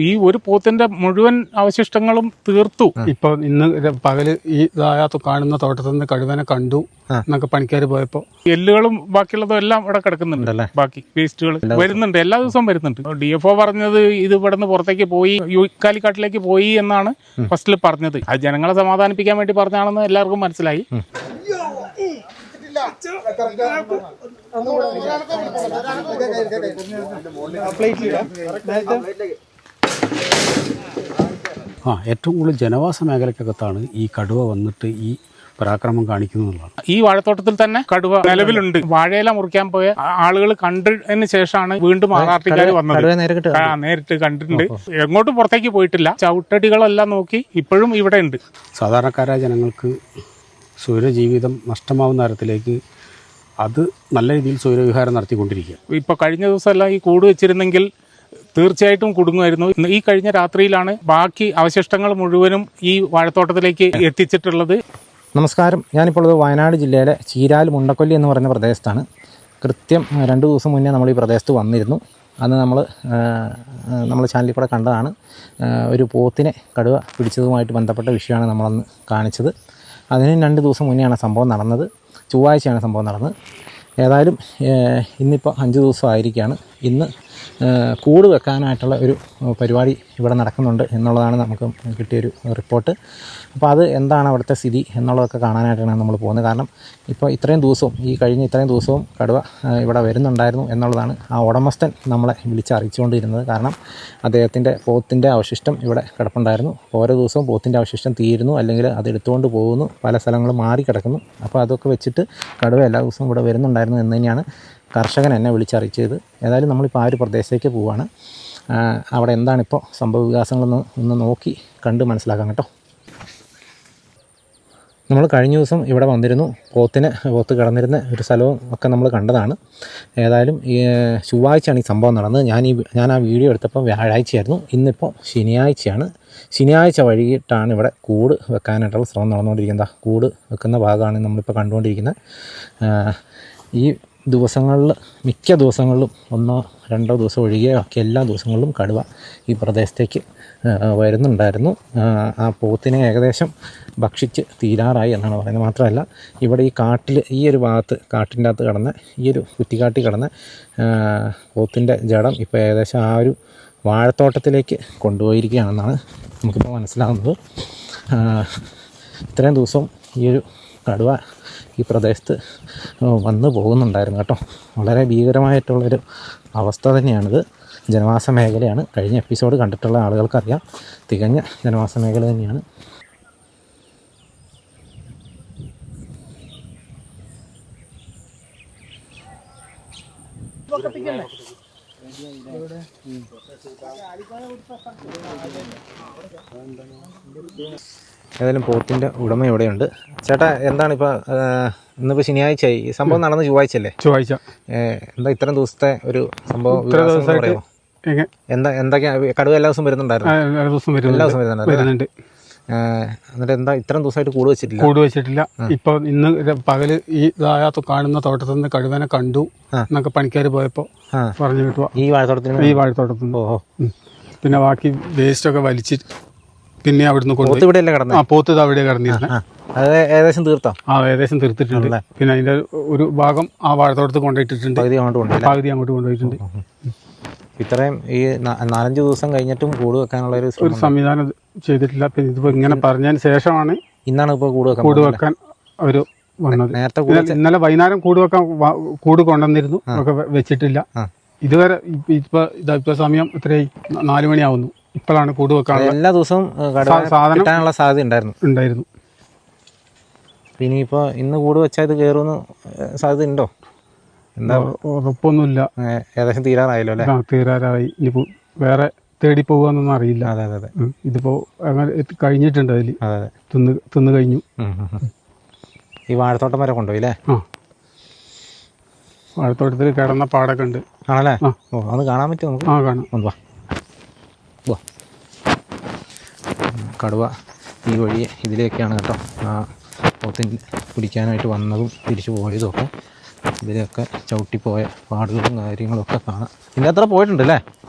ഈ ഒരു പോത്തിന്റെ മുഴുവൻ അവശിഷ്ടങ്ങളും തീർത്തു. ഇപ്പൊ ഇന്ന് പകല് ഈ ഇതായത്ത് കാണുന്ന തോട്ടത്തിൽ നിന്ന് കടുവനെ കണ്ടു എന്നൊക്കെ പണിക്കാർ പോയപ്പോ എല്ലുകളും ബാക്കിയുള്ളതും എല്ലാം ഇവിടെ കിടക്കുന്നുണ്ടല്ലേ. ബാക്കി വേസ്റ്റുകൾ വരുന്നുണ്ട്, എല്ലാ ദിവസവും വരുന്നുണ്ട്. DFO പറഞ്ഞത് ഇത് ഇവിടെ നിന്ന് പുറത്തേക്ക് പോയി യൂക്കാലിക്കാട്ടിലേക്ക് പോയി എന്നാണ് ഫസ്റ്റിൽ പറഞ്ഞത്. അത് ജനങ്ങളെ സമാധാനിപ്പിക്കാൻ വേണ്ടി പറഞ്ഞാണെന്ന് എല്ലാവർക്കും മനസ്സിലായി. ഏറ്റവും കൂടുതൽ ജനവാസ മേഖലക്കകത്താണ് ഈ കടുവ വന്നിട്ട് ഈ പരാക്രമം കാണിക്കുന്നതാണ്. ഈ വാഴത്തോട്ടത്തിൽ തന്നെ കടുവ നിലവിലുണ്ട്. വാഴയില മുറിക്കാൻ പോയ ആളുകൾ കണ്ടതിന് ശേഷമാണ് വീണ്ടും ആർട്ടിക്കാർ വന്നത്. നേരിട്ട് കണ്ടിട്ടുണ്ട്. എങ്ങോട്ടും പുറത്തേക്ക് പോയിട്ടില്ല. ചവിട്ടടികളെല്ലാം നോക്കി ഇപ്പോഴും ഇവിടെ ഉണ്ട്. സാധാരണക്കാരായ ജനങ്ങൾക്ക് സ്വൈരജീവിതം നഷ്ടമാവുന്ന തരത്തിലേക്ക് അത് നല്ല രീതിയിൽ സ്വൈരവിഹാരം നടത്തിക്കൊണ്ടിരിക്കുക. ഇപ്പൊ കഴിഞ്ഞ ദിവസമെല്ലാം ഈ കൂട് വെച്ചിരുന്നെങ്കിൽ തീർച്ചയായിട്ടും കുടുങ്ങുമായിരുന്നു. ഈ കഴിഞ്ഞ രാത്രിയിലാണ് ബാക്കി അവശിഷ്ടങ്ങൾ മുഴുവനും ഈ വാഴത്തോട്ടത്തിലേക്ക് എത്തിച്ചിട്ടുള്ളത്. നമസ്കാരം, ഞാനിപ്പോൾ വയനാട് ജില്ലയിലെ ചീരാൽ മുണ്ടക്കൊല്ലി എന്ന് പറയുന്ന പ്രദേശത്താണ്. കൃത്യം 2 ദിവസം മുന്നേ നമ്മൾ ഈ പ്രദേശത്ത് വന്നിരുന്നു. അന്ന് നമ്മൾ ചാനലിൽ കൂടെ കണ്ടതാണ്. ഒരു പോത്തിനെ കടുവ പിടിച്ചതുമായിട്ട് ബന്ധപ്പെട്ട വിഷയമാണ് നമ്മളന്ന് കാണിച്ചത്. അതിന് 2 ദിവസം മുന്നെയാണ് സംഭവം നടന്നത്. ചൊവ്വാഴ്ചയാണ് സംഭവം നടന്നത്. ഏതായാലും ഇന്നിപ്പോൾ 5 ദിവസം ആയിരിക്കുകയാണ്. ഇന്ന് കൂട് വെക്കാനായിട്ടുള്ള ഒരു പരിപാടി ഇവിടെ നടക്കുന്നുണ്ട് എന്നുള്ളതാണ് നമുക്ക് കിട്ടിയൊരു റിപ്പോർട്ട്. അപ്പോൾ അത് എന്താണ് അവിടുത്തെ സ്ഥിതി എന്നുള്ളതൊക്കെ കാണാനായിട്ടാണ് നമ്മൾ പോകുന്നത്. കാരണം ഇപ്പോൾ ഇത്രയും ദിവസവും കടുവ ഇവിടെ വരുന്നുണ്ടായിരുന്നു എന്നുള്ളതാണ് ആ ഉടമസ്ഥൻ നമ്മളെ വിളിച്ചറിയിച്ചുകൊണ്ടിരുന്നത്. കാരണം അദ്ദേഹത്തിൻ്റെ പോത്തിൻ്റെ അവശിഷ്ടം ഇവിടെ കിടപ്പുണ്ടായിരുന്നു. ഓരോ ദിവസവും പോത്തിൻ്റെ അവശിഷ്ടം തീരുന്നു, അല്ലെങ്കിൽ അത് എടുത്തുകൊണ്ട് പോകുന്നു, പല സ്ഥലങ്ങളും മാറി കിടക്കുന്നു. അപ്പോൾ അതൊക്കെ വെച്ചിട്ട് കടുവ എല്ലാ ദിവസവും ഇവിടെ വരുന്നുണ്ടായിരുന്നു എന്ന് തന്നെയാണ് കർഷകൻ എന്നെ വിളിച്ചറിയിച്ചത്. ഏതായാലും നമ്മളിപ്പോൾ ആ ഒരു പ്രദേശത്തേക്ക് പോവുകയാണ്. അവിടെ എന്താണിപ്പോൾ സംഭവ വികാസങ്ങളൊന്ന് ഒന്ന് നോക്കി കണ്ട് മനസ്സിലാക്കാം കേട്ടോ. നമ്മൾ കഴിഞ്ഞ ദിവസം ഇവിടെ വന്നിരുന്നു. പോത്ത് കിടന്നിരുന്ന ഒരു സ്ഥലവും ഒക്കെ നമ്മൾ കണ്ടതാണ്. ഏതായാലും ചൊവ്വാഴ്ചയാണ് ഈ സംഭവം നടന്നത്. ഞാൻ ആ വീഡിയോ എടുത്തപ്പോൾ വ്യാഴാഴ്ചയായിരുന്നു. ഇന്നിപ്പോൾ ശനിയാഴ്ചയാണ്. ശനിയാഴ്ച വൈകിട്ടാണ് ഇവിടെ കൂട് വെക്കാനായിട്ടുള്ള ശ്രമം നടന്നുകൊണ്ടിരിക്കുന്നത്. കൂട് വെക്കുന്ന ഭാഗമാണ് നമ്മളിപ്പോൾ കണ്ടുകൊണ്ടിരിക്കുന്നത്. ഈ ദിവസങ്ങളിൽ മിക്ക ദിവസങ്ങളിലും 1-2 ദിവസം ഒഴികെ ബാക്കി എല്ലാ ദിവസങ്ങളിലും കടുവ ഈ പ്രദേശത്തേക്ക് വരുന്നുണ്ടായിരുന്നു. ആ പോത്തിനെ ഏകദേശം ഭക്ഷിച്ച് തീരാറായി എന്നാണ് പറയുന്നത്. മാത്രമല്ല ഇവിടെ ഈ കാട്ടിൽ ഈ ഒരു ഭാഗത്ത് കാട്ടിൻ്റെ അകത്ത് കിടന്ന ഈ ഒരു കുറ്റിക്കാട്ടി കിടന്ന പോത്തിൻ്റെ ജഡം ഇപ്പോൾ ഏകദേശം ആ ഒരു വാഴത്തോട്ടത്തിലേക്ക് കൊണ്ടുപോയിരിക്കുകയാണെന്നാണ് നമുക്കിപ്പോൾ മനസ്സിലാകുന്നത്. ഇത്രയും ദിവസം ഈ ഒരു കടുവ ഈ പ്രദേശത്ത് വന്നു പോകുന്നുണ്ടായിരുന്നു കേട്ടോ. വളരെ ഭീകരമായിട്ടുള്ളൊരു അവസ്ഥ തന്നെയാണിത്. ജനവാസ മേഖലയാണ്. കഴിഞ്ഞ എപ്പിസോഡ് കണ്ടിട്ടുള്ള ആളുകൾക്കറിയാം, തികഞ്ഞ ജനവാസ മേഖല തന്നെയാണ്. ഏതായാലും പോത്തിൻ്റെ ഉടമ ഇവിടെയുണ്ട്. ചേട്ടാ, എന്താണ് ഇപ്പോൾ ഇന്നിപ്പോൾ ശനിയാഴ്ചയായി, ഈ സംഭവം നടന്ന് ചൊവ്വാഴ്ചയല്ലേ? ചൊവ്വാഴ്ച. എന്താ ഇത്രയും ദിവസത്തെ ഒരു സംഭവം പറയാമോ? എന്തൊക്കെയാ കടുവ എല്ലാ ദിവസവും വരുന്നുണ്ടായിരുന്നു? എല്ലാ ദിവസവും വരുന്നുണ്ട്. എന്നിട്ട് എന്താ ഇത്രയും ദിവസമായിട്ട് കൂട് വെച്ചിട്ടില്ല? ഇപ്പൊ ഇന്ന് പകല് ഈ ഇതായത്ത് കാണുന്ന തോട്ടത്തിൽ നിന്ന് കടുവനെ കണ്ടു എന്നൊക്കെ പണിക്കാർ പോയപ്പോ പറഞ്ഞു കിട്ടുക. ഈ വാഴത്തോട്ടത്തിൽ പിന്നെ ബാക്കി വേസ്റ്റ് ഒക്കെ വലിച്ച് പിന്നെ അവിടുന്ന് പോത്ത് അവിടെ കിടന്നിരുന്നത്. ഏകദേശം തീർത്തോ? ഏകദേശം തീർത്തിട്ടുണ്ട്. പിന്നെ അതിന്റെ ഒരു ഭാഗം ആ വാഴത്തോട്ടത്തിൽ കൊണ്ടുപോയിട്ടുണ്ട്, പകുതി അങ്ങോട്ട് കൊണ്ടുപോയിട്ടുണ്ട്. ഇത്രയും ഈ 4-5 ദിവസം കഴിഞ്ഞിട്ടും കൂട് വെക്കാനുള്ള ഒരു സംവിധാനം ചെയ്തിട്ടില്ല. പിന്നെ ഇതിപ്പോ ഇങ്ങനെ പറഞ്ഞതിന് ശേഷമാണ് ഇന്നാണ് ഇപ്പോൾ കൂട് വെക്കാൻ അവര് വന്നത്. നേരത്തെ ഇന്നലെ വൈകുന്നേരം കൂട് കൊണ്ടുവന്നിരുന്നു, ഒക്കെ വെച്ചിട്ടില്ല ഇതുവരെ. ഇപ്പൊ സമയം എത്രയായി? 4 മണിയാവുന്നു. ഇപ്പോഴാണ് കൂട് വെക്കാൻ. എല്ലാ ദിവസവും സാധനം സാധ്യത ഉണ്ടായിരുന്നു. ഇനിയിപ്പോ ഇന്ന് കൂട് വെച്ചാൽ ഇത് കയറുമെന്ന് സാധ്യത ഉണ്ടോ? എന്താ ഉറപ്പൊന്നുമില്ല. ഏകദേശം തീരാറായല്ലോ അല്ലേ? തീരാറായി. ഇനിയിപ്പോ വേറെ തേടി പോവാന്നൊന്നും അറിയില്ല. അതെ. ഇതിപ്പോ അങ്ങനെ കഴിഞ്ഞിട്ടുണ്ട്. അതിൽ തിന്നു കഴിഞ്ഞു. ഈ വാഴത്തോട്ടം വരെ കൊണ്ടുപോയി അല്ലേ? വാഴത്തോട്ടത്തിൽ കിടന്ന പാടൊക്കെ ഉണ്ട്. ആണല്ലേ? അത് കാണാൻ പറ്റും നമുക്ക്? കാണാം. കടുവ ഈ വഴി ഇതിലേക്കാണ് കേട്ടോ. പോത്തിന് പിടിക്കാനായിട്ട് വന്നതും തിരിച്ചു പോയതും ഒക്കെ ഇതിലൊക്കെ ചവിട്ടിപ്പോയ പാടുകളും കാര്യങ്ങളൊക്കെ കാണാം. ഇതിൻ്റെ അത്ര പോയിട്ടുണ്ടല്ലേ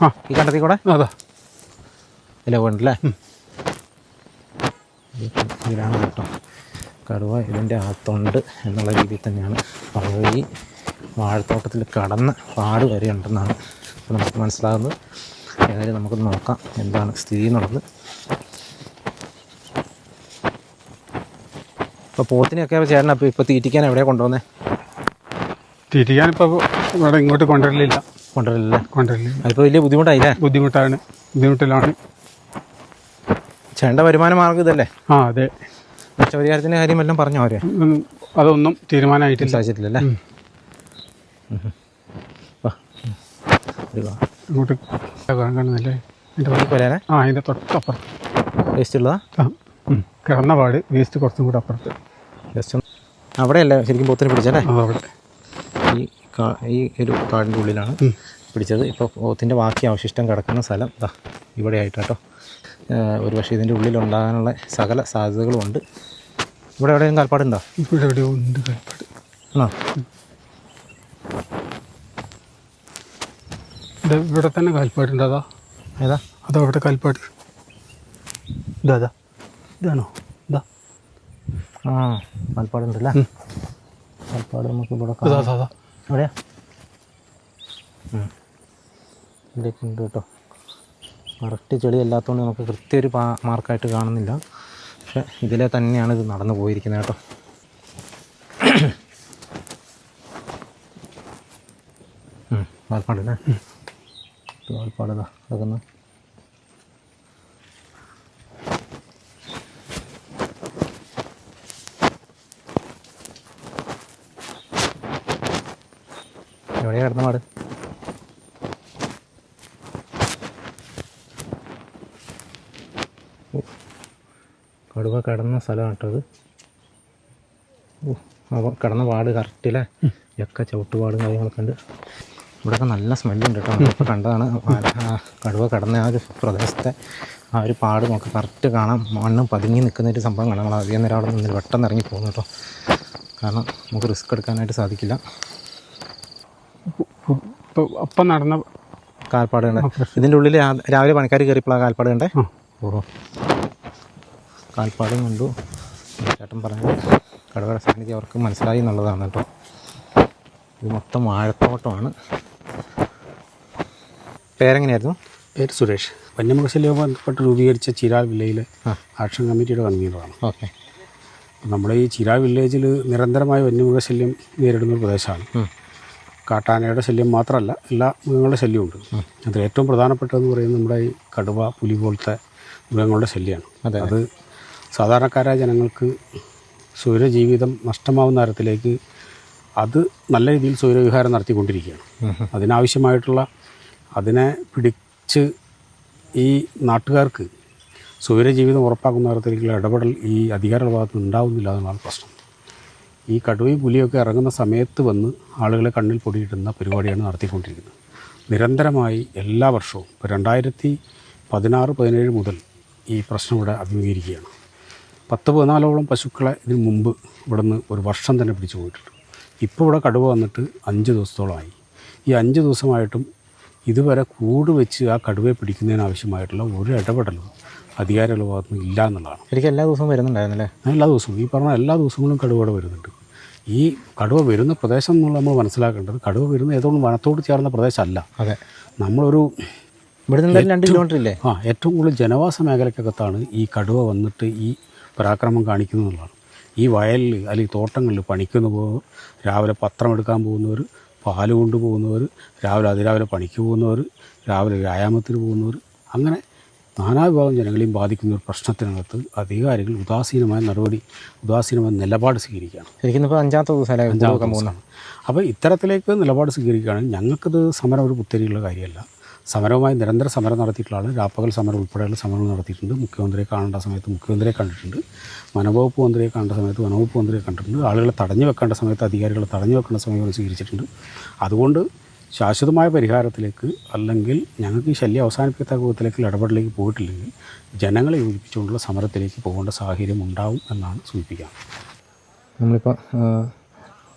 ഈ കണ്ടത്തിൽ കൂടെ? അതാ ഇല വീണല്ലേ? ഇതിലാണ് കേട്ടോ കടുവ ഇതിൻ്റെ അകത്തുണ്ട് എന്നുള്ള രീതിയിൽ തന്നെയാണ് പറഞ്ഞത്. ഈ വാഴത്തോട്ടത്തിൽ കടന്ന് പാട് വരെ ഉണ്ടെന്നാണ് ഇപ്പോൾ നമുക്ക് മനസ്സിലാകുന്നത്. ഏതായാലും നമുക്ക് നോക്കാം എന്താണ് സ്ഥിതി എന്നുള്ളത്. ഇപ്പോൾ പോത്തിനെയൊക്കെ ചേട്ടൻ ഇപ്പോൾ തീറ്റിക്കാൻ എവിടെയാണ് കൊണ്ടുവന്നേ? തിരിയാനിപ്പോൾ ഇവിടെ ഇങ്ങോട്ട് കൊണ്ടുവരലില്ല. കൊണ്ടുവരില്ല. അതിപ്പോൾ വലിയ ബുദ്ധിമുട്ടായില്ലേ? ബുദ്ധിമുട്ടിലാണ്. ചേട്ടൻ്റെ വരുമാന മാർഗ്ഗം ഇതല്ലേ? ആ അതെ. നഷ്ടപരിഹാരത്തിൻ്റെ കാര്യം എല്ലാം പറഞ്ഞോ അവരെ? അതൊന്നും തീരുമാനമായിട്ടില്ല. സാധിച്ചിട്ടില്ലല്ലേ? ഇങ്ങോട്ട് കാണുന്നില്ലേ അതിൻ്റെ തൊട്ടപ്പുറത്ത് വേസ്റ്റ് ഉള്ളതാ? കിടന്ന പാട് വേസ്റ്റ് കുറച്ചും കൂടെ അപ്പുറത്ത്. ജസ്റ്റ് അവിടെയല്ലേ ശരിക്കും പോത്തിനെ പിടിച്ചല്ലേ? അവിടെ ഈ ഒരു കാടിൻ്റെ ഉള്ളിലാണ് പിടിച്ചത്. ഇപ്പോൾ പോത്തിൻ്റെ ബാക്കി അവശിഷ്ടം കിടക്കുന്ന സ്ഥലം ഇവിടെ ആയിട്ടോ. ഒരു പക്ഷേ ഇതിൻ്റെ ഉള്ളിലുണ്ടാകാനുള്ള സകല സാധ്യതകളുമുണ്ട്. ഇവിടെ എവിടെയും കാൽപ്പാടുണ്ടോ? ഇവിടെ എവിടെയോ ഉണ്ട് കാൽപ്പാട്. ആണോ? ഇവിടെ തന്നെ കാൽപ്പാടുണ്ട്. ഏതാ? അവിടെ കാൽപ്പാട്. ഇതാണോ? ആ കാൽപ്പാടുണ്ടല്ലേ? കാൽപ്പാട് നമുക്ക് ഇവിടെ എവിടെയാ? ഇവിടെയൊക്കെ ഉണ്ട് കേട്ടോ. കറക്റ്റ് ചെളി അല്ലാത്തതുകൊണ്ട് നമുക്ക് കൃത്യ ഒരു മാർക്കായിട്ട് കാണുന്നില്ല. പക്ഷെ ഇതിലെ തന്നെയാണ് ഇത് നടന്നു പോയിരിക്കുന്നത് കേട്ടോ. കാൽപ്പാടല്ലേ? കാൽപ്പാടാ കിടക്കുന്നു. എവിടെയാണ് കിടന്ന പാട്? കടുവ കിടന്ന സ്ഥലമാണ് കേട്ടത്. അപ്പോൾ കിടന്ന പാട് കറക്റ്റില്ലേ? ഒക്കെ ചവിട്ടുപാടും കാര്യങ്ങളൊക്കെ ഉണ്ട്. ഇവിടെയൊക്കെ നല്ല സ്മെല്ലുണ്ട് കേട്ടോ. നമ്മളിപ്പോൾ കണ്ടതാണ് കടുവ കിടന്ന ആ ഒരു പ്രദേശത്തെ ആ ഒരു പാട് നമുക്ക് കറക്റ്റ് കാണാം. മണ്ണ് പതുങ്ങി നിൽക്കുന്ന ഒരു സംഭവം കാണാം. നമ്മൾ അധികം നേരം അവിടെ നിന്ന് പെട്ടെന്ന് ഇറങ്ങി പോകുന്നു കേട്ടോ. കാരണം നമുക്ക് റിസ്ക് എടുക്കാനായിട്ട് സാധിക്കില്ല. ഒപ്പം നടന്ന കാൽപ്പാട് കണ്ടേ? ഇതിൻ്റെ ഉള്ളിൽ രാവിലെ പണിക്കാർ കയറിയപ്പോഴാണ് കാൽപ്പാട് കണ്ടേ? ഓഹോ, കാൽപ്പാടും കണ്ടു. ചേട്ടൻ പറഞ്ഞത് കടുവയുടെ സാന്നിധ്യം അവർക്ക് മനസ്സിലായി എന്നുള്ളതാണ് കേട്ടോ. ഇത് മൊത്തം വാഴത്തോട്ടമാണ്. പേരെങ്ങനെയായിരുന്നു? പേര് സുരേഷ്. വന്യമൃഗശല്യവുമായി ബന്ധപ്പെട്ട് രൂപീകരിച്ച ചിരാൽ വില്ലേജിലെ ആക്ഷൻ കമ്മിറ്റിയുടെ കൺവീനറാണ്. ഓക്കെ. നമ്മുടെ ഈ ചിരാൽ വില്ലേജിൽ നിരന്തരമായ വന്യമൃഗശല്യം നേരിടുന്ന ഒരു പ്രദേശമാണ്. കാട്ടാനയുടെ ശല്യം മാത്രമല്ല, എല്ലാ മൃഗങ്ങളുടെ ശല്യമുണ്ട്. അതിൽ ഏറ്റവും പ്രധാനപ്പെട്ടതെന്ന് പറയുന്നത് നമ്മുടെ ഈ കടുവ, പുലി പോലത്തെ മൃഗങ്ങളുടെ ശല്യമാണ്. അത് സാധാരണക്കാരായ ജനങ്ങൾക്ക് സ്വൈരജീവിതം നഷ്ടമാവുന്ന തരത്തിലേക്ക് അത് നല്ല രീതിയിൽ സ്വൈരവിഹാരം നടത്തിക്കൊണ്ടിരിക്കുകയാണ്. അതിനാവശ്യമായിട്ടുള്ള അതിനെ പിടിച്ച് ഈ നാട്ടുകാർക്ക് സ്വൈരജീവിതം ഉറപ്പാക്കുന്ന തരത്തിലേക്കുള്ള ഇടപെടൽ ഈ അധികാരികളുടെ ഭാഗത്ത് നിന്ന് ഉണ്ടാവുന്നില്ല എന്നാണ് പ്രശ്നം. ഈ കടുവയും പുലിയൊക്കെ ഇറങ്ങുന്ന സമയത്ത് വന്ന് ആളുകളെ കണ്ണിൽ പൊടിയിടുന്ന പരിപാടിയാണ് നടത്തിക്കൊണ്ടിരിക്കുന്നത്. നിരന്തരമായി എല്ലാ വർഷവും ഇപ്പോൾ 2016-17 മുതൽ ഈ പ്രശ്നം ഇവിടെ അഭിമുഖീകരിക്കുകയാണ്. 10-14ഓളം പശുക്കളെ ഇതിന് മുമ്പ് ഇവിടെ നിന്ന് ഒരു വർഷം തന്നെ പിടിച്ചു പോയിട്ടുണ്ട്. ഇപ്പോൾ ഇവിടെ കടുവ വന്നിട്ട് 5 ദിവസത്തോളമായി. ഈ 5 ദിവസമായിട്ടും ഇതുവരെ കൂട് വെച്ച് ആ കടുവയെ പിടിക്കുന്നതിനാവശ്യമായിട്ടുള്ള ഒരു ഇടപെടലും അധികാരികളുടെ ഭാഗത്ത് നിന്ന് ഇല്ല എന്നുള്ളതാണ്. ശരിക്കും എല്ലാ ദിവസവും വരുന്നുണ്ടായിരുന്നല്ലേ? എല്ലാ ദിവസവും ഈ പറഞ്ഞ എല്ലാ ദിവസങ്ങളും കടുവയുടെ വരുന്നുണ്ട്. ഈ കടുവ വരുന്ന പ്രദേശം എന്നുള്ള നമ്മൾ മനസ്സിലാക്കേണ്ടത്, കടുവ വരുന്ന ഏതോന്നും വനത്തോട് ചേർന്ന പ്രദേശമല്ല. അതെ. നമ്മളൊരു ഇവിടെ നിന്ന് 2 കിലോമീറ്റർ ഇല്ലേ? ഏറ്റവും കൂടുതൽ ജനവാസ മേഖലക്കകത്താണ് ഈ കടുവ വന്നിട്ട് ഈ പരാക്രമം കാണിക്കുന്നു എന്നുള്ളതാണ്. ഈ വയലിൽ അല്ലെങ്കിൽ തോട്ടങ്ങളിൽ പണിക്കുന്ന പോകുന്നവർ, രാവിലെ പത്രം എടുക്കാൻ പോകുന്നവർ, പാല് കൊണ്ടുപോകുന്നവർ, അതിരാവിലെ പണിക്ക് പോകുന്നവർ, രാവിലെ വ്യായാമത്തിന് പോകുന്നവർ, അങ്ങനെ നാനാവിഭാഗം ജനങ്ങളെയും ബാധിക്കുന്ന ഒരു പ്രശ്നത്തിനകത്ത് അധികാരികൾ ഉദാസീനമായ നിലപാട് സ്വീകരിക്കുകയാണ്. ശരിക്കും ഇപ്പോൾ 5ാമത്തെ ദിവസമാണ്. അപ്പോൾ ഇത്തരത്തിലേക്ക് നിലപാട് സ്വീകരിക്കുകയാണെങ്കിൽ ഞങ്ങൾക്കത് സമരം ഒരു പുത്തരിയുള്ള കാര്യമല്ല. സമരവുമായി നിരന്തര സമരം നടത്തിയിട്ടുള്ള ആൾ, രാപ്പകൽ സമരം ഉൾപ്പെടെയുള്ള സമരങ്ങൾ നടത്തിയിട്ടുണ്ട്. മുഖ്യമന്ത്രിയെ കാണേണ്ട സമയത്ത് മുഖ്യമന്ത്രിയെ കണ്ടിട്ടുണ്ട്. വനംവകുപ്പ് മന്ത്രിയെ കാണേണ്ട സമയത്ത് വനംവകുപ്പ് മന്ത്രിയെ കണ്ടിട്ടുണ്ട്. ആളുകളെ തടഞ്ഞു വെക്കേണ്ട സമയത്ത് അധികാരികളെ തടഞ്ഞു വെക്കേണ്ട സമയം സ്വീകരിച്ചിട്ടുണ്ട്. അതുകൊണ്ട് ശാശ്വതമായ പരിഹാരത്തിലേക്ക് അല്ലെങ്കിൽ ഞങ്ങൾക്ക് ഈ ശല്യം അവസാനിപ്പിക്കത്തക്ക വിധത്തിലേക്ക് ഇടപെടലിലേക്ക് പോയിട്ടില്ലെങ്കിൽ ജനങ്ങളെ യോജിപ്പിച്ചുകൊണ്ടുള്ള സമരത്തിലേക്ക് പോകേണ്ട സാഹചര്യം ഉണ്ടാവും എന്നാണ് സൂചിപ്പിക്കുക. നമ്മളിപ്പോൾ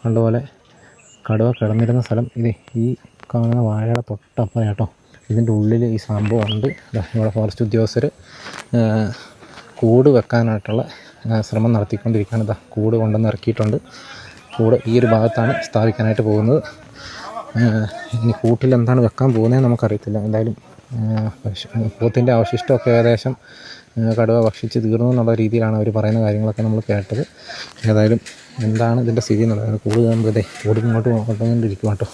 കണ്ടപോലെ കടുവ കിടന്നിരുന്ന സ്ഥലം ഇത് ഈ കാണുന്ന വാഴയുടെ തൊട്ടപ്പുറം കേട്ടോ. ഇതിൻ്റെ ഉള്ളിൽ ഈ സംഭവം ഉണ്ട്. ഇവിടെ ഫോറസ്റ്റ് ഉദ്യോഗസ്ഥർ കൂട് വെക്കാനായിട്ടുള്ള ശ്രമം നടത്തിക്കൊണ്ടിരിക്കുകയാണ്. ഇതാ കൂട് കൊണ്ടുവന്ന് ഇറക്കിയിട്ടുണ്ട്. കൂട് ഈ ഒരു ഭാഗത്താണ് സ്ഥാപിക്കാനായിട്ട് പോകുന്നത്. ഇനി കൂട്ടിൽ എന്താണ് വെക്കാൻ പോകുന്നതെന്ന് നമുക്കറിയത്തില്ല. എന്തായാലും പോത്തിൻ്റെ അവശിഷ്ടമൊക്കെ ഏകദേശം കടുവ ഭക്ഷിച്ച് തീർന്നു എന്നുള്ള രീതിയിലാണ് അവർ പറയുന്ന കാര്യങ്ങളൊക്കെ നമ്മൾ കേട്ടത്. ഏതായാലും എന്താണ് ഇതിൻ്റെ സ്ഥിതി എന്നുള്ളത് കൂട് കാണുമ്പോഴേ കൂടി ഇങ്ങോട്ട് കൊണ്ടുകൊണ്ടിരിക്കും കേട്ടോ.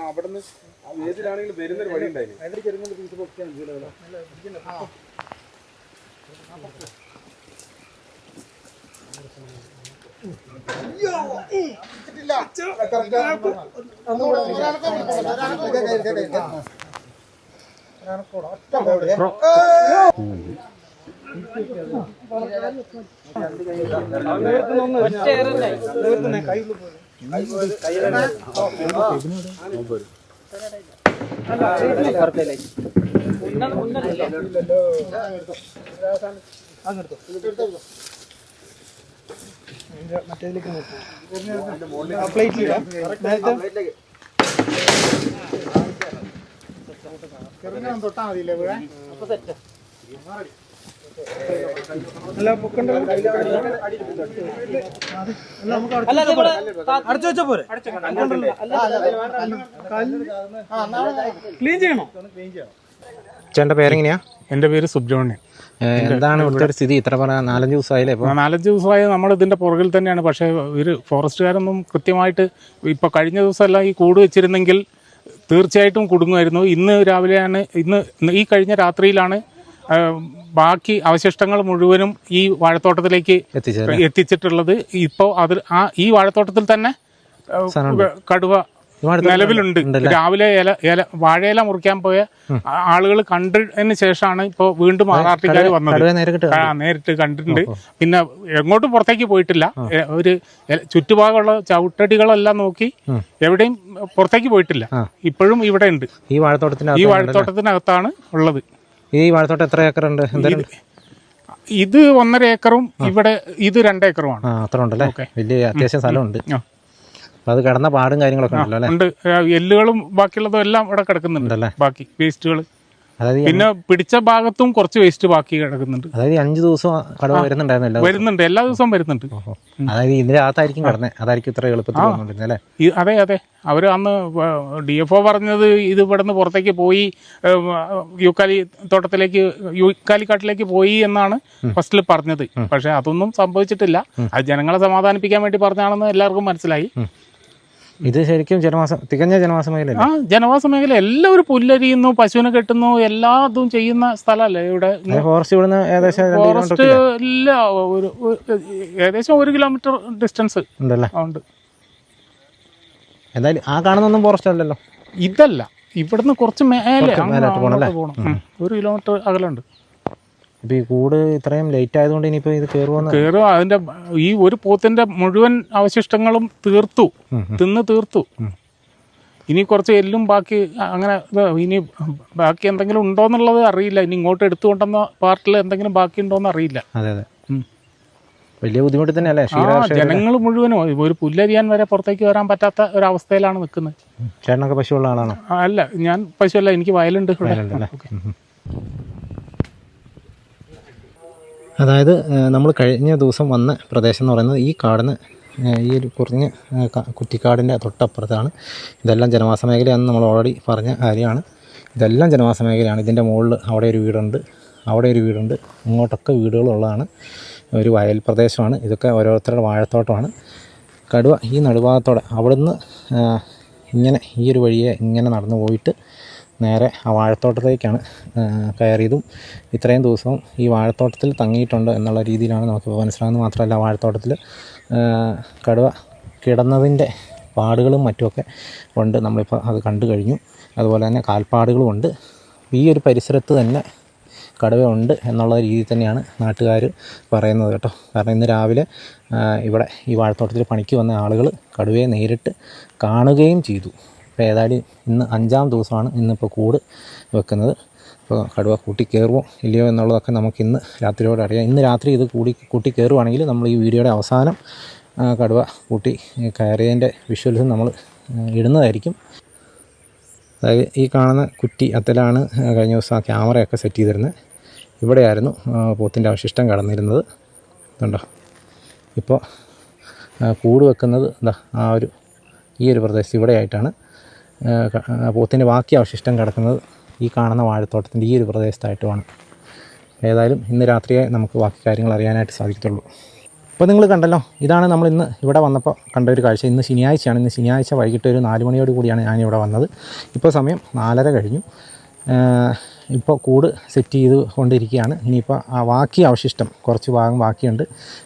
അവിടുന്ന് ഏതിലാണെങ്കിലും വരുന്നൊരു വഴി ഉണ്ടായിരുന്നു. തൊട്ടാ മതിയില്ലേ വീഴാൻ? അടച്ചു വെച്ച പോരെ, ക്ലീൻ ചെയ്യണോ? ചേട്ടൻ്റെ പേരെങ്ങനെയാ? എൻ്റെ പേര് സുബ്രഹ്മണ്യൻ. എന്താണ് ഇവിടുത്തെ ഒരു സ്ഥിതി? ഇത്ര 4-5 ദിവസമായില്ലേ? ഇപ്പോൾ 4-5 ദിവസമായി നമ്മൾ ഇതിൻ്റെ പുറകിൽ തന്നെയാണ്. പക്ഷേ ഒരു ഫോറസ്റ്റുകാരൊന്നും കൃത്യമായിട്ട് ഇപ്പോൾ കഴിഞ്ഞ ദിവസമെല്ലാം ഈ കൂട് വെച്ചിരുന്നെങ്കിൽ തീർച്ചയായിട്ടും കുടുങ്ങുമായിരുന്നു. ഇന്ന് രാവിലെയാണ്, ഇന്ന് ഈ കഴിഞ്ഞ രാത്രിയിലാണ് ബാക്കി അവശിഷ്ടങ്ങൾ മുഴുവനും ഈ വാഴത്തോട്ടത്തിലേക്ക് എത്തിച്ചിട്ടുള്ളത്. ഇപ്പോൾ ഈ വാഴത്തോട്ടത്തിൽ തന്നെ കടുവ നിലവിലുണ്ട്. രാവിലെ വാഴയില മുറിക്കാൻ പോയ ആളുകൾ കണ്ടതിന് ശേഷമാണ് ഇപ്പോൾ വീണ്ടും ആർട്ടിക്കാർ വന്നത്. നേരിട്ട് കണ്ടിട്ടുണ്ട്. പിന്നെ എങ്ങോട്ടും പുറത്തേക്ക് പോയിട്ടില്ല. ഒരു ചുറ്റുഭാഗമുള്ള ചവിട്ടടികളെല്ലാം നോക്കി എവിടെയും പുറത്തേക്ക് പോയിട്ടില്ല. ഇപ്പോഴും ഇവിടെ ഉണ്ട്. ഈ വാഴത്തോട്ടത്തിനകത്താണ് ഉള്ളത്. ഈ വാഴത്തോട്ടം എത്ര ഏക്കർ ഉണ്ട്? ഇത് 1.5 ഏക്കറും ഇവിടെ ഇത് 2 ഏക്കറുമാണ്. അത്ര ഉണ്ടല്ലേ? വലിയ അത്യാവശ്യം സ്ഥലമുണ്ട്. അത് കിടന്ന പാടും കാര്യങ്ങളൊക്കെ ഉണ്ടല്ലോ അല്ലേ? ഉണ്ട്. എല്ലുകളും ബാക്കിയുള്ളതും എല്ലാം ഇവിടെ കിടക്കുന്നുണ്ടല്ലേ, ബാക്കി വേസ്റ്റുകൾ. അതായത് പിന്നെ പിടിച്ച ഭാഗത്തും കുറച്ച് വേസ്റ്റ് ബാക്കി കിടക്കുന്നുണ്ട്. അതായത് 5 ദിവസം കടുവ വരുന്നുണ്ട്, എല്ലാ ദിവസവും വരുന്നുണ്ട്. അതായത് ഇതിന്റെ അകത്തായിരിക്കും കിടന്നത്, അതായിരിക്കും ഇത്ര എളുപ്പത്തിൽ അല്ലേ? അതെ അതെ. അവർ അന്ന് DFO പറഞ്ഞത് ഇത് ഇവിടുന്ന് പുറത്തേക്ക് പോയി യൂക്കാലിക്കാട്ടിലേക്ക് പോയി എന്നാണ് ഫസ്റ്റിൽ പറഞ്ഞത്. പക്ഷെ അതൊന്നും സംഭവിച്ചിട്ടില്ല. അത് ജനങ്ങളെ സമാധാനിപ്പിക്കാൻ വേണ്ടി പറഞ്ഞാണെന്ന് എല്ലാവർക്കും മനസ്സിലായി. ഇത് ശരിക്കും തികഞ്ഞ ജനവാസ മേഖല. ജനവാസ മേഖല. എല്ലാവരും പുല്ലരിയുന്നു, പശുവിനെ കെട്ടുന്നു, എല്ലാ ഇതും ചെയ്യുന്ന സ്ഥലമല്ലേ ഇവിടെ. ഫോറസ്റ്റ് ഇവിടുന്ന് ഫോറസ്റ്റ് ഇല്ല, ഏകദേശം 1 കിലോമീറ്റർ ഡിസ്റ്റൻസ് ഉണ്ടല്ലേ? ഉണ്ട്. എന്തായാലും ആ കാണുന്നൊന്നും ഫോറസ്റ്റ് അല്ലല്ലോ. ഇതല്ല, ഇവിടുന്ന് കുറച്ച് മേലെ പോകണം. 1 കിലോമീറ്റർ അകലുണ്ട്. ഇപ്പം ഈ കൂട് ഇത്രയും ലേറ്റ് ആയതുകൊണ്ട് ഇനിയിപ്പോൾ ഇത് കയറും. അതിന്റെ ഈ ഒരു പോത്തിന്റെ മുഴുവൻ അവശിഷ്ടങ്ങളും തിന്ന് തീർത്തു. ഇനി കുറച്ച് എല്ലും ബാക്കി, അങ്ങനെ ഇനി ബാക്കി എന്തെങ്കിലും ഉണ്ടോന്നുള്ളത് അറിയില്ല. ഇനി ഇങ്ങോട്ട് എടുത്തുകൊണ്ടെന്ന പാർട്ടിൽ എന്തെങ്കിലും ബാക്കി ഉണ്ടോന്ന് അറിയില്ല. അതെ അതെ, വലിയ ബുദ്ധിമുട്ട് തന്നെയല്ലേ? ജനങ്ങൾ മുഴുവനും ഒരു പുല്ലരിയാൻ വരെ പുറത്തേക്ക് വരാൻ പറ്റാത്ത ഒരവസ്ഥയിലാണ് നിൽക്കുന്നത്. ചേട്ടനൊക്കെ പശുവുള്ള ആളാണോ? അല്ല, ഞാൻ പശുവല്ല, എനിക്ക് വയലുണ്ട്. അതായത് നമ്മൾ കഴിഞ്ഞ ദിവസം വന്ന പ്രദേശം എന്ന് പറയുന്നത് ഈ കാടിന് ഈ ഒരു കുറഞ്ഞ കുറ്റിക്കാടിൻ്റെ തൊട്ടപ്പുറത്താണ്. ഇതെല്ലാം ജനവാസ മേഖലയാണെന്ന് നമ്മൾ ഓൾറെഡി പറഞ്ഞ കാര്യമാണ്. ഇതെല്ലാം ജനവാസ മേഖലയാണ്. ഇതിൻ്റെ മുകളിൽ അവിടെ ഒരു വീടുണ്ട്, അവിടെ ഒരു വീടുണ്ട്, ഇങ്ങോട്ടൊക്കെ വീടുകളുള്ളതാണ്. ഒരു വയൽ പ്രദേശമാണ്. ഇതൊക്കെ ഓരോരുത്തരുടെ വാഴത്തോട്ടമാണ്. കടുവ ഈ നടുഭാഗത്തോടെ അവിടുന്ന് ഇങ്ങനെ ഈ ഒരു വഴിയെ ഇങ്ങനെ നടന്നു പോയിട്ട് നേരെ ആ വാഴത്തോട്ടത്തേക്കാണ് കയറിയതും. ഇത്രയും ദിവസവും ഈ വാഴത്തോട്ടത്തിൽ തങ്ങിയിട്ടുണ്ട് എന്നുള്ള രീതിയിലാണ് നമുക്കിപ്പോൾ മനസ്സിലാകുന്നത്. മാത്രമല്ല വാഴത്തോട്ടത്തിൽ കടുവ കിടന്നതിൻ്റെ പാടുകളും മറ്റുമൊക്കെ ഉണ്ട്. നമ്മളിപ്പോൾ അത് കണ്ടു കഴിഞ്ഞു. അതുപോലെ തന്നെ കാൽപ്പാടുകളും ഉണ്ട്. ഈ ഒരു പരിസരത്ത് തന്നെ കടുവ ഉണ്ട് എന്നുള്ള രീതിയിൽ തന്നെയാണ് നാട്ടുകാർ പറയുന്നത് കേട്ടോ. കാരണം ഇന്ന് രാവിലെ ഇവിടെ ഈ വാഴത്തോട്ടത്തിൽ പണിക്ക് വന്ന ആളുകൾ കടുവയെ നേരിട്ട് കാണുകയും ചെയ്തു. ഇപ്പോൾ ഏതായാലും ഇന്ന് 5-ാം ദിവസമാണ് ഇന്നിപ്പോൾ കൂട് വെക്കുന്നത്. ഇപ്പോൾ കടുവ കൂട്ടി കയറുമോ ഇല്ലയോ എന്നുള്ളതൊക്കെ നമുക്കിന്ന് രാത്രിയോടെ അറിയാം. ഇന്ന് രാത്രി ഇത് കൂട്ടി കയറുവാണെങ്കിൽ നമ്മൾ ഈ വീഡിയോയുടെ അവസാനം കടുവ കൂട്ടി കയറിയതിൻ്റെ വിഷ്വൽസ് നമ്മൾ ഇടുന്നതായിരിക്കും. അതായത് ഈ കാണുന്ന കുറ്റി അത്തലാണ് കഴിഞ്ഞ ദിവസം ആ ക്യാമറയൊക്കെ സെറ്റ് ചെയ്തിരുന്നത്. ഇവിടെയായിരുന്നു പോത്തിൻ്റെ അവശിഷ്ടം കടന്നിരുന്നത്. കണ്ടോ, ഇപ്പോൾ കൂട് വെക്കുന്നത് ഈ ഒരു പ്രദേശത്ത് ഇവിടെയായിട്ടാണ്. പോത്തിൻ്റെ ബാക്കി അവശിഷ്ടം കിടക്കുന്നത് ഈ കാണുന്ന വാഴത്തോട്ടത്തിൻ്റെ ഈ ഒരു പ്രദേശത്തായിട്ടുമാണ്. ഏതായാലും ഇന്ന് രാത്രിയെ നമുക്ക് ബാക്കി കാര്യങ്ങൾ അറിയാനായിട്ട് സാധിക്കത്തുള്ളൂ. അപ്പോൾ നിങ്ങൾ കണ്ടല്ലോ, ഇതാണ് നമ്മൾ ഇന്ന് ഇവിടെ വന്നപ്പോൾ കണ്ട ഒരു കാഴ്ച. ഇന്ന് ശനിയാഴ്ചയാണ്. ഇന്ന് ശനിയാഴ്ച വൈകിട്ട് ഒരു 4 മണിയോട് കൂടിയാണ് ഞാനിവിടെ വന്നത്. ഇപ്പോൾ സമയം 4:30 കഴിഞ്ഞു. ഇപ്പോൾ കൂട് സെറ്റ് ചെയ്ത് കൊണ്ടിരിക്കുകയാണ്. ഇനിയിപ്പോൾ ആ ബാക്കി അവശിഷ്ടം കുറച്ച് ഭാഗം ബാക്കിയുണ്ട്.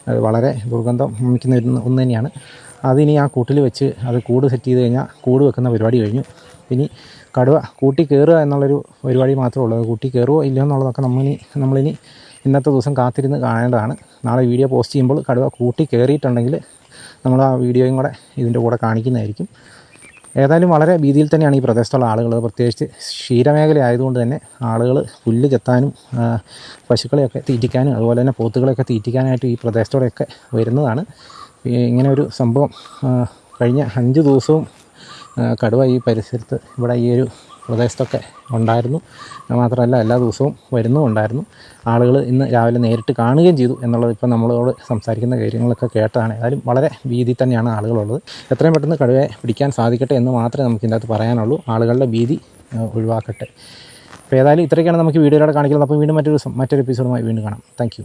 അത് വളരെ ദുർഗന്ധം വമിക്കുന്ന ഒന്ന് തന്നെയാണ്. അതിനി ആ കൂട്ടിൽ വെച്ച് അത് കൂട് സെറ്റ് ചെയ്ത് കഴിഞ്ഞാൽ കൂട് വെക്കുന്ന പരിപാടി കഴിഞ്ഞു. ഇനി കടുവ കൂട്ടി കയറുക എന്നുള്ളൊരു പരിപാടി മാത്രമേ ഉള്ളൂ. കൂട്ടി കയറുമോ ഇല്ലയോ എന്നുള്ളതൊക്കെ നമ്മളിനി ഇന്നത്തെ ദിവസം കാത്തിരുന്ന് കാണേണ്ടതാണ്. നാളെ വീഡിയോ പോസ്റ്റ് ചെയ്യുമ്പോൾ കടുവ കൂട്ടി കയറിയിട്ടുണ്ടെങ്കിൽ നമ്മൾ ആ വീഡിയോയും കൂടെ ഇതിൻ്റെ കൂടെ കാണിക്കുന്നതായിരിക്കും. ഏതായാലും വളരെ ഭീതിയിൽ തന്നെയാണ് ഈ പ്രദേശത്തുള്ള ആളുകൾ. പ്രത്യേകിച്ച് ക്ഷീരമേഖല ആയതുകൊണ്ട് തന്നെ ആളുകൾ പുല്ല് ചെത്താനും പശുക്കളെയൊക്കെ തീറ്റിക്കാനും അതുപോലെ തന്നെ പോത്തുകളെയൊക്കെ തീറ്റിക്കാനായിട്ട് ഈ പ്രദേശത്തോടെയൊക്കെ വരുന്നതാണ്. ഇങ്ങനെ ഒരു സംഭവം കഴിഞ്ഞ 5 ദിവസവും കടുവ ഈ പരിസരത്ത് ഇവിടെ ഈ ഒരു പ്രദേശത്തൊക്കെ ഉണ്ടായിരുന്നു. മാത്രമല്ല എല്ലാ ദിവസവും വരുന്നുമുണ്ടായിരുന്നു. ആളുകൾ ഇന്ന് രാവിലെ നേരിട്ട് കാണുകയും ചെയ്തു എന്നുള്ളത് ഇപ്പോൾ നമ്മളോട് സംസാരിക്കുന്ന കാര്യങ്ങളൊക്കെ കേട്ടതാണ്. ഏതായാലും വളരെ ഭീതി തന്നെയാണ് ആളുകളുള്ളത്. എത്രയും പെട്ടെന്ന് കടുവയെ പിടിക്കാൻ സാധിക്കട്ടെ എന്ന് മാത്രമേ നമുക്ക് ഇതിൻ്റെ അകത്ത് പറയാനുള്ളൂ. ആളുകളുടെ ഭീതി ഒഴിവാക്കട്ടെ. അപ്പോൾ ഏതായാലും ഇത്രയൊക്കെയാണ് നമുക്ക് വീഡിയോയിലൂടെ കാണിക്കുന്നത്. അപ്പോൾ വീണ്ടും മറ്റൊരു എപ്പിസോഡുമായി വീണ്ടും കാണാം. താങ്ക്